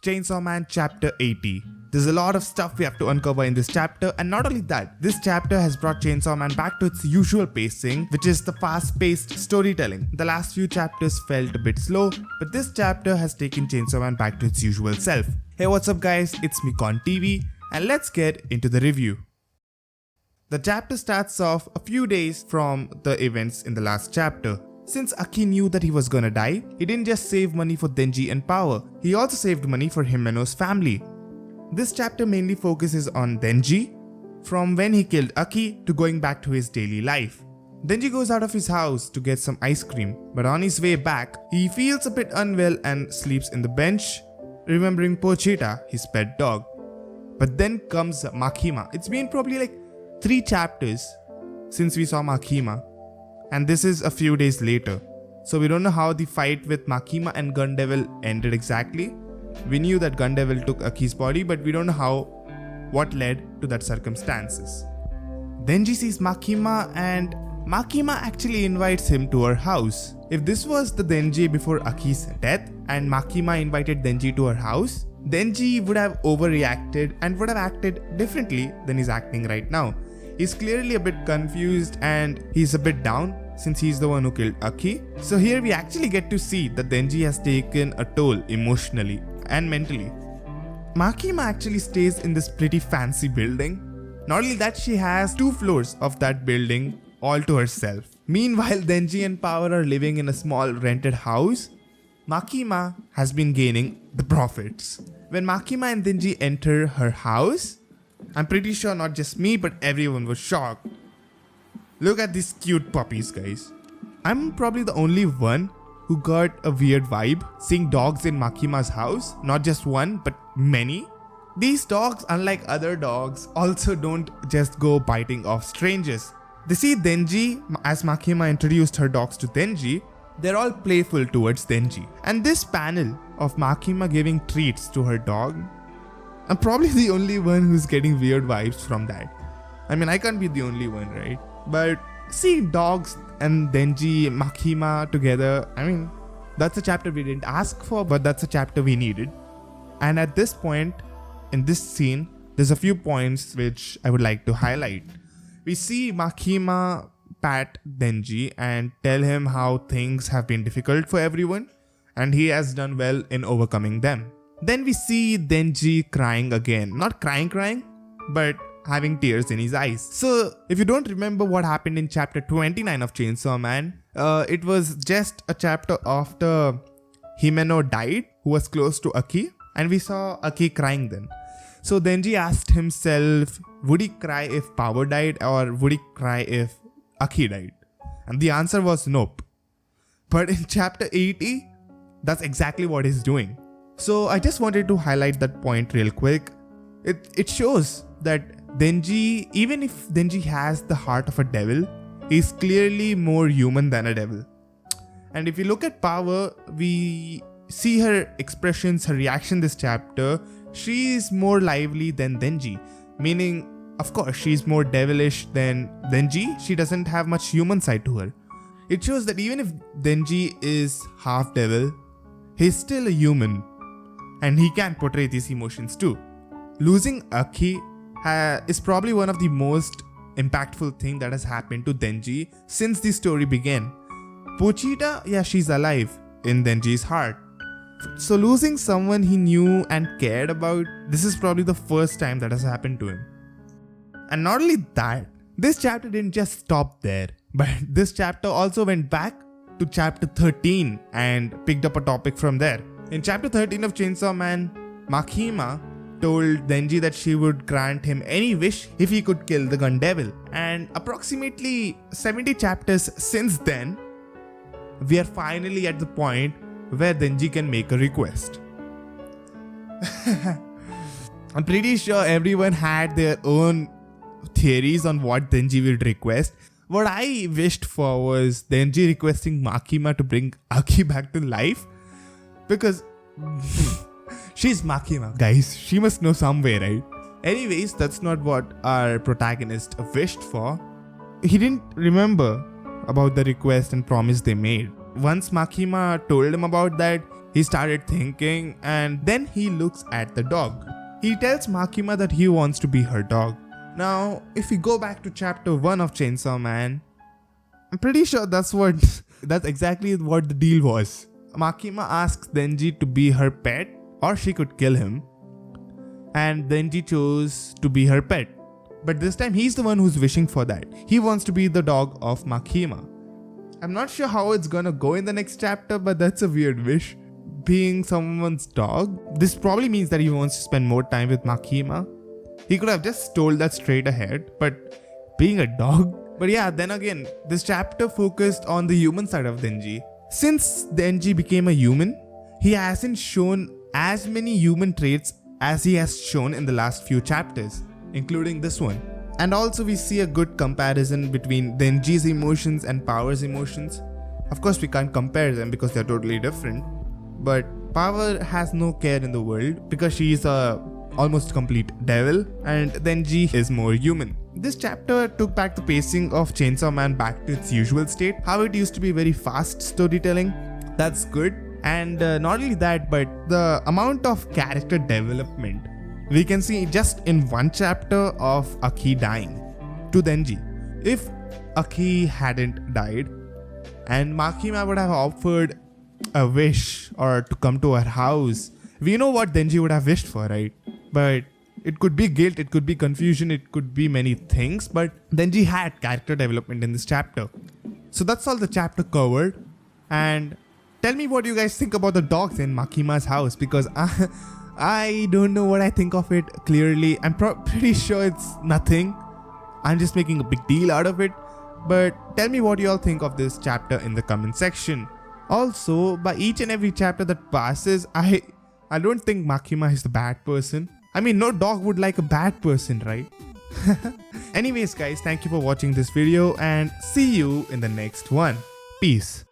Chainsaw Man Chapter 80. There's a lot of stuff we have to uncover in this chapter, and not only that, this chapter has brought Chainsaw Man back to its usual pacing, which is the fast-paced storytelling. The last few chapters felt a bit slow, but this chapter has taken Chainsaw Man back to its usual self. Hey, what's up guys, it's me Con TV, and let's get into the review. The chapter starts off a few days from the events in the last chapter. Since Aki knew that he was gonna die, he didn't just save money for Denji and Power, he also saved money for Himeno's family. This chapter mainly focuses on Denji, from when he killed Aki to going back to his daily life. Denji goes out of his house to get some ice cream, but on his way back, he feels a bit unwell and sleeps in the bench, remembering Pochita, his pet dog. But then comes Makima. It's been probably like 3 chapters since we saw Makima, and this is a few days later. So we don't know how the fight with Makima and Gun Devil ended exactly. We knew that Gun Devil took Aki's body, but we don't know what led to that circumstances. Denji sees Makima and Makima actually invites him to her house. If this was the Denji before Aki's death and Makima invited Denji to her house, Denji would have overreacted and would have acted differently than he's acting right now. He's clearly a bit confused and he's a bit down since he's the one who killed Aki. So here we actually get to see that Denji has taken a toll emotionally and mentally. Makima actually stays in this pretty fancy building. Not only that, she has 2 floors of that building all to herself. Meanwhile, Denji and Power are living in a small rented house. Makima has been gaining the profits. When Makima and Denji enter her house, I'm pretty sure not just me but everyone was shocked. Look at these cute puppies, guys. I'm probably the only one who got a weird vibe seeing dogs in Makima's house. Not just one, but many. These dogs, unlike other dogs, also don't just go biting off strangers. They see Denji. As Makima introduced her dogs to Denji, they're all playful towards Denji. And this panel of Makima giving treats to her dog, I'm probably the only one who's getting weird vibes from that. I mean, I can't be the only one, right? But seeing dogs and Denji and Makima together, I mean, that's a chapter we didn't ask for, but that's a chapter we needed. And at this point, in this scene, there's a few points which I would like to highlight. We see Makima pat Denji and tell him how things have been difficult for everyone, and he has done well in overcoming them. Then we see Denji crying again. Not crying, but having tears in his eyes. So if you don't remember what happened in chapter 29 of Chainsaw Man, it was just a chapter after Himeno died, who was close to Aki, and we saw Aki crying then. So Denji asked himself, would he cry if Power died or would he cry if Aki died? And the answer was nope. But in chapter 80, that's exactly what he's doing. So I just wanted to highlight that point real quick. It shows that Denji, even if Denji has the heart of a devil, he's clearly more human than a devil. And if you look at Power, we see her expressions, her reaction this chapter. She is more lively than Denji, meaning, of course, she's more devilish than Denji. She doesn't have much human side to her. It shows that even if Denji is half devil, he's still a human, and he can portray these emotions too. Losing Aki is probably one of the most impactful thing that has happened to Denji since the story began. Pochita, yeah, she's alive in Denji's heart. So losing someone he knew and cared about, this is probably the first time that has happened to him. And not only that, this chapter didn't just stop there, but this chapter also went back to chapter 13 and picked up a topic from there. In chapter 13 of Chainsaw Man, Makima told Denji that she would grant him any wish if he could kill the Gun Devil. And approximately 70 chapters since then, we are finally at the point where Denji can make a request. I'm pretty sure everyone had their own theories on what Denji would request. What I wished for was Denji requesting Makima to bring Aki back to life, because she's Makima, guys. She must know some way, right? Anyways, that's not what our protagonist wished for. He didn't remember about the request and promise they made. Once Makima told him about that, He started thinking and then he looks at the dog. He tells Makima that he wants to be her dog. Now, if we go back to chapter 1 of Chainsaw Man, I'm pretty sure that's exactly what the deal was. Makima asks Denji to be her pet or she could kill him. And Denji chose to be her pet. But this time he's the one who's wishing for that. He wants to be the dog of Makima. I'm not sure how it's gonna go in the next chapter, but that's a weird wish. Being someone's dog, this probably means that he wants to spend more time with Makima. He could have just told that straight ahead, but being a dog. But yeah, then again, this chapter focused on the human side of Denji. Since Denji became a human, he hasn't shown as many human traits as he has shown in the last few chapters, including this one. And also we see a good comparison between Denji's emotions and Power's emotions. Of course we can't compare them because they're totally different. But Power has no care in the world because she is a almost complete devil and Denji is more human. This chapter took back the pacing of Chainsaw Man back to its usual state, how it used to be very fast storytelling. That's good. And not only that, but the amount of character development we can see just in one chapter of Aki dying to Denji. If Aki hadn't died and Makima would have offered a wish or to come to her house, we know what Denji would have wished for, right? But it could be guilt, it could be confusion, it could be many things, but Denji had character development in this chapter. So that's all the chapter covered. And tell me what you guys think about the dogs in Makima's house, because I don't know what I think of it clearly. I'm pretty sure it's nothing. I'm just making a big deal out of it. But tell me what you all think of this chapter in the comment section. Also, by each and every chapter that passes, I don't think Makima is the bad person. I mean, no dog would like a bad person, right? Anyways guys, thank you for watching this video and see you in the next one. Peace.